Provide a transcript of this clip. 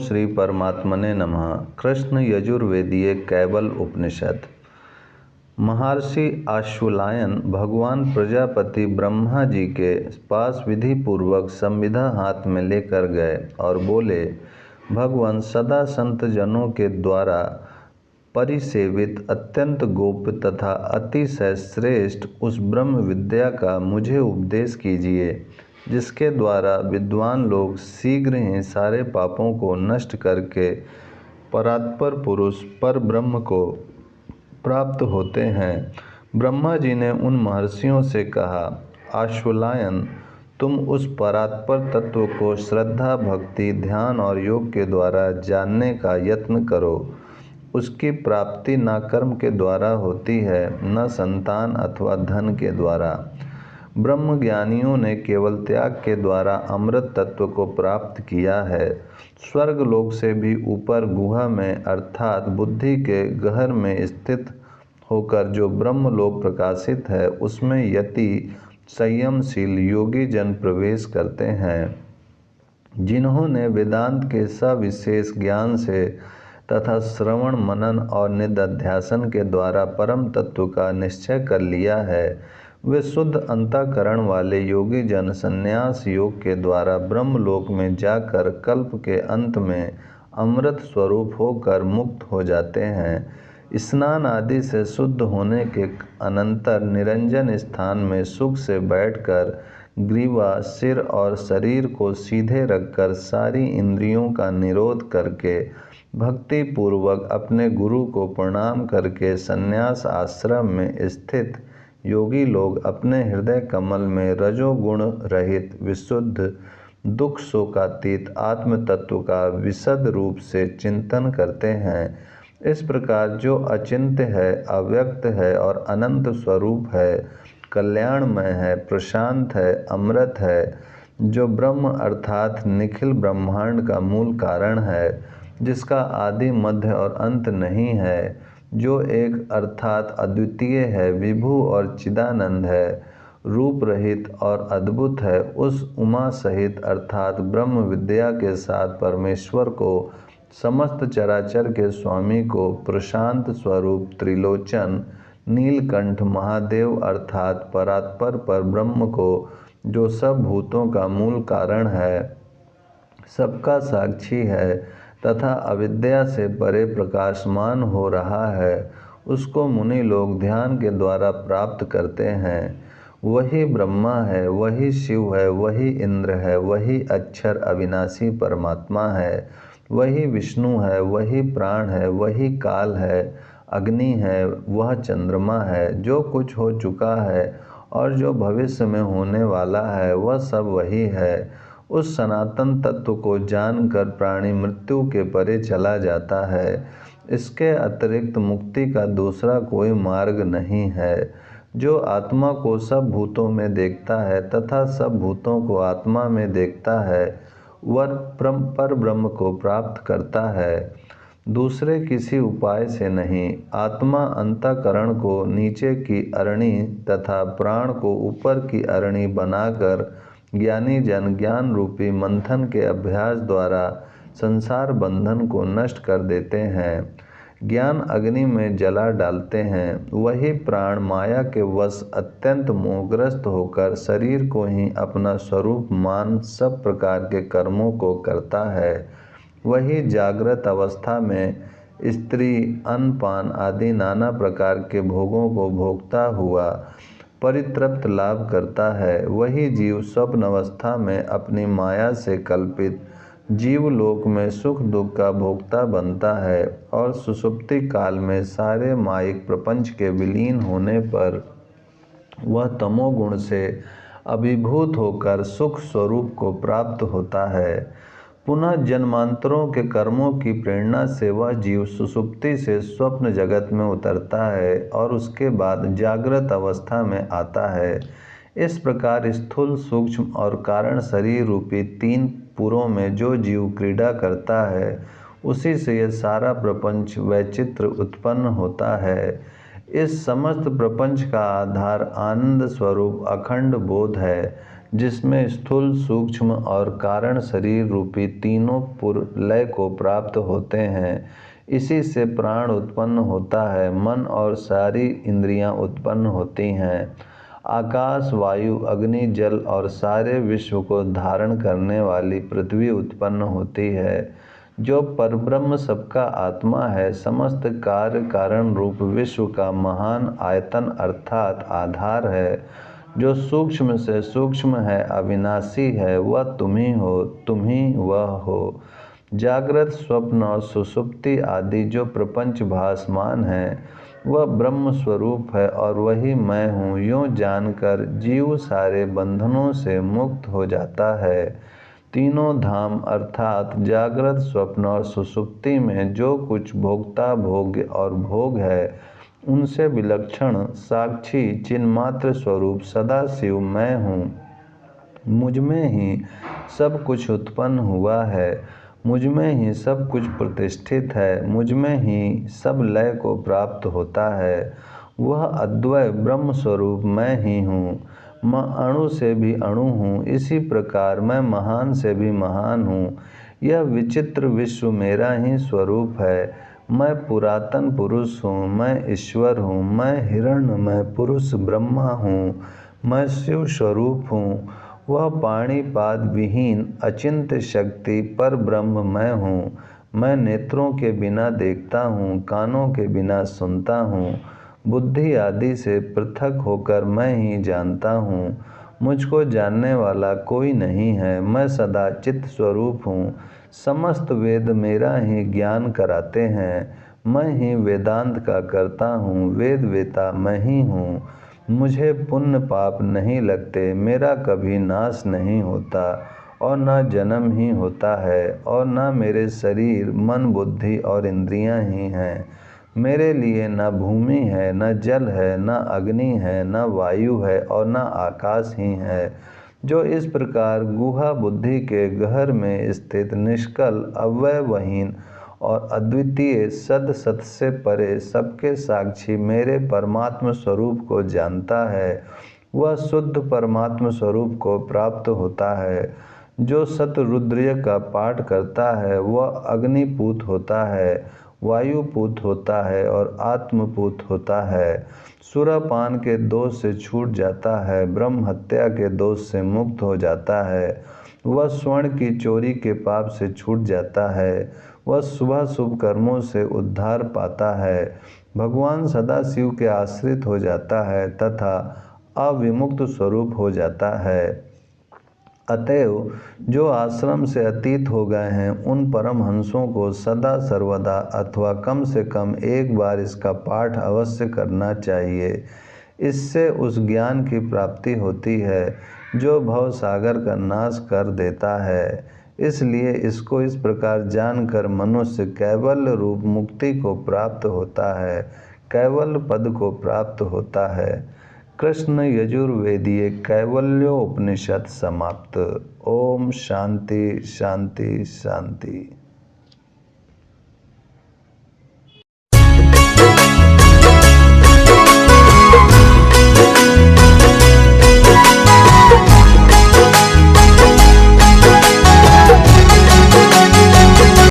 श्री परमात्मने नमः। कृष्ण यजुर्वेदीय कैवल उपनिषद। महर्षि आश्वलायन भगवान प्रजापति ब्रह्मा जी के पास विधि पूर्वक संविधा हाथ में लेकर गए और बोले, भगवान सदा संत जनों के द्वारा परिसेवित अत्यंत गोप्य तथा अतिशय श्रेष्ठ उस ब्रह्म विद्या का मुझे उपदेश कीजिए, जिसके द्वारा विद्वान लोग शीघ्र ही सारे पापों को नष्ट करके परात्पर पुरुष पर ब्रह्म को प्राप्त होते हैं। ब्रह्मा जी ने उन महर्षियों से कहा, आश्वलायन, तुम उस परात्पर तत्व को श्रद्धा, भक्ति, ध्यान और योग के द्वारा जानने का यत्न करो। उसकी प्राप्ति न कर्म के द्वारा होती है, न संतान अथवा धन के द्वारा। ब्रह्म ज्ञानियों ने केवल त्याग के द्वारा अमृत तत्व को प्राप्त किया है। स्वर्ग लोक से भी ऊपर गुहा में अर्थात बुद्धि के गहर में स्थित होकर जो ब्रह्म लोक प्रकाशित है, उसमें यति संयमशील योगी जन प्रवेश करते हैं, जिन्होंने वेदांत के सविशेष ज्ञान से तथा श्रवण, मनन और निधिध्यासन के द्वारा परम तत्व का निश्चय कर लिया है। वे शुद्ध अंतःकरण वाले योगी जन संन्यास योग के द्वारा ब्रह्मलोक में जाकर कल्प के अंत में अमृत स्वरूप होकर मुक्त हो जाते हैं। स्नान आदि से शुद्ध होने के अनंतर निरंजन स्थान में सुख से बैठकर ग्रीवा, सिर और शरीर को सीधे रखकर सारी इंद्रियों का निरोध करके भक्ति पूर्वक अपने गुरु को प्रणाम करके संन्यास आश्रम में स्थित योगी लोग अपने हृदय कमल में रजोगुण रहित विशुद्ध दुख शोकातीत आत्म तत्व का विशद रूप से चिंतन करते हैं। इस प्रकार जो अचिंत्य है, अव्यक्त है और अनंत स्वरूप है, कल्याणमय है, प्रशांत है, अमृत है, जो ब्रह्म अर्थात निखिल ब्रह्मांड का मूल कारण है, जिसका आदि मध्य और अंत नहीं है, जो एक अर्थात अद्वितीय है, विभु और चिदानंद है, रूप रहित और अद्भुत है, उस उमा सहित अर्थात ब्रह्म विद्या के साथ परमेश्वर को, समस्त चराचर के स्वामी को, प्रशांत स्वरूप त्रिलोचन नीलकंठ महादेव अर्थात परात्पर पर ब्रह्म को, जो सब भूतों का मूल कारण है, सबका साक्षी है तथा अविद्या से परे प्रकाशमान हो रहा है, उसको मुनि लोग ध्यान के द्वारा प्राप्त करते हैं। वही ब्रह्मा है, वही शिव है, वही इंद्र है, वही अक्षर अविनाशी परमात्मा है, वही विष्णु है, वही प्राण है, वही काल है, अग्नि है, वह चंद्रमा है। जो कुछ हो चुका है और जो भविष्य में होने वाला है, वह सब वही है। उस सनातन तत्व को जानकर प्राणी मृत्यु के परे चला जाता है। इसके अतिरिक्त मुक्ति का दूसरा कोई मार्ग नहीं है। जो आत्मा को सब भूतों में देखता है तथा सब भूतों को आत्मा में देखता है, वह पर ब्रह्म को प्राप्त करता है, दूसरे किसी उपाय से नहीं। आत्मा अंतःकरण को नीचे की अरणी तथा प्राण को ऊपर की अरणी बनाकर ज्ञानी जन ज्ञान रूपी मंथन के अभ्यास द्वारा संसार बंधन को नष्ट कर देते हैं, ज्ञान अग्नि में जला डालते हैं। वही प्राण माया के वश अत्यंत मोहग्रस्त होकर शरीर को ही अपना स्वरूप मान सब प्रकार के कर्मों को करता है। वही जागृत अवस्था में स्त्री, अन्न-पान आदि नाना प्रकार के भोगों को भोगता हुआ परितृप्त लाभ करता है। वही जीव स्वप्न अवस्था में अपनी माया से कल्पित जीवलोक में सुख दुख का भोक्ता बनता है और सुषुप्ति काल में सारे मायिक प्रपंच के विलीन होने पर वह तमोगुण से अभिभूत होकर सुख स्वरूप को प्राप्त होता है। पुनः जन्मांतरों के कर्मों की प्रेरणा से वह जीव सुषुप्ति से स्वप्न जगत में उतरता है और उसके बाद जागृत अवस्था में आता है। इस प्रकार स्थूल, सूक्ष्म और कारण शरीर रूपी तीन पुरों में जो जीव क्रीड़ा करता है, उसी से यह सारा प्रपंच वैचित्र उत्पन्न होता है। इस समस्त प्रपंच का आधार आनंद स्वरूप अखंड बोध है, जिसमें स्थूल, सूक्ष्म और कारण शरीर रूपी तीनों लय को प्राप्त होते हैं। इसी से प्राण उत्पन्न होता है, मन और सारी इंद्रियां उत्पन्न होती हैं। आकाश, वायु, अग्नि, जल और सारे विश्व को धारण करने वाली पृथ्वी उत्पन्न होती है। जो परब्रह्म सबका आत्मा है, समस्त कार्य कारण रूप विश्व का महान आयतन अर्थात आधार है, जो सूक्ष्म से सूक्ष्म है, अविनाशी है, वह तुम ही हो, तुम ही वह हो। जागृत, स्वप्न और सुषुप्ति आदि जो प्रपंच भासमान है, वह ब्रह्म स्वरूप है और वही मैं हूँ। यूँ जानकर जीव सारे बंधनों से मुक्त हो जाता है। तीनों धाम अर्थात जागृत, स्वप्न और सुषुप्ति में जो कुछ भोक्ता, भोग्य और भोग है, उनसे विलक्षण साक्षी चिन्मात्र स्वरूप सदाशिव मैं हूँ। मुझ में ही सब कुछ उत्पन्न हुआ है, मुझ में ही सब कुछ प्रतिष्ठित है, मुझ में ही सब लय को प्राप्त होता है। वह अद्वय ब्रह्म स्वरूप मैं ही हूँ। मैं अणु से भी अणु हूँ, इसी प्रकार मैं महान से भी महान हूँ। यह विचित्र विश्व मेरा ही स्वरूप है। मैं पुरातन पुरुष हूँ, मैं ईश्वर हूँ, मैं हिरण्यमय पुरुष ब्रह्मा हूँ, मैं शिव स्वरूप हूँ। वह पाणिपाद विहीन अचिंत्य शक्ति पर ब्रह्म मैं हूँ। मैं नेत्रों के बिना देखता हूँ, कानों के बिना सुनता हूँ, बुद्धि आदि से पृथक होकर मैं ही जानता हूँ। मुझको जानने वाला कोई नहीं है। मैं सदा चित्त स्वरूप हूँ। समस्त वेद मेरा ही ज्ञान कराते हैं। मैं ही वेदांत का करता हूँ। वेद वेता मैं ही हूँ। मुझे पुण्य पाप नहीं लगते। मेरा कभी नाश नहीं होता और न जन्म ही होता है, और न मेरे शरीर, मन, बुद्धि और इंद्रियां ही हैं। मेरे लिए न भूमि है, न जल है, न अग्नि है, न वायु है और न आकाश ही है। जो इस प्रकार गुहा बुद्धि के गहर में स्थित निष्कल, अव्ययहीन और अद्वितीय सद सत से परे सबके साक्षी मेरे परमात्म स्वरूप को जानता है, वह शुद्ध परमात्म स्वरूप को प्राप्त होता है। जो शतरुद्रीय का पाठ करता है, वह अग्निपूत होता है, वायुपूत होता है और आत्मपूत होता है। सुरापान के दोष से छूट जाता है, ब्रह्म हत्या के दोष से मुक्त हो जाता है, वह स्वर्ण की चोरी के पाप से छूट जाता है, वह शुभ कर्मों से उद्धार पाता है, भगवान सदाशिव के आश्रित हो जाता है तथा अविमुक्त स्वरूप हो जाता है। अतएव जो आश्रम से अतीत हो गए हैं, उन परमहंसों को सदा सर्वदा अथवा कम से कम एक बार इसका पाठ अवश्य करना चाहिए। इससे उस ज्ञान की प्राप्ति होती है जो भव सागर का नाश कर देता है। इसलिए इसको इस प्रकार जानकर मनुष्य कैवल्य रूप मुक्ति को प्राप्त होता है, कैवल्य पद को प्राप्त होता है। कृष्ण यजुर्वेदीय कैवल्योपनिषद समाप्त। ओम शांति शांति शांति।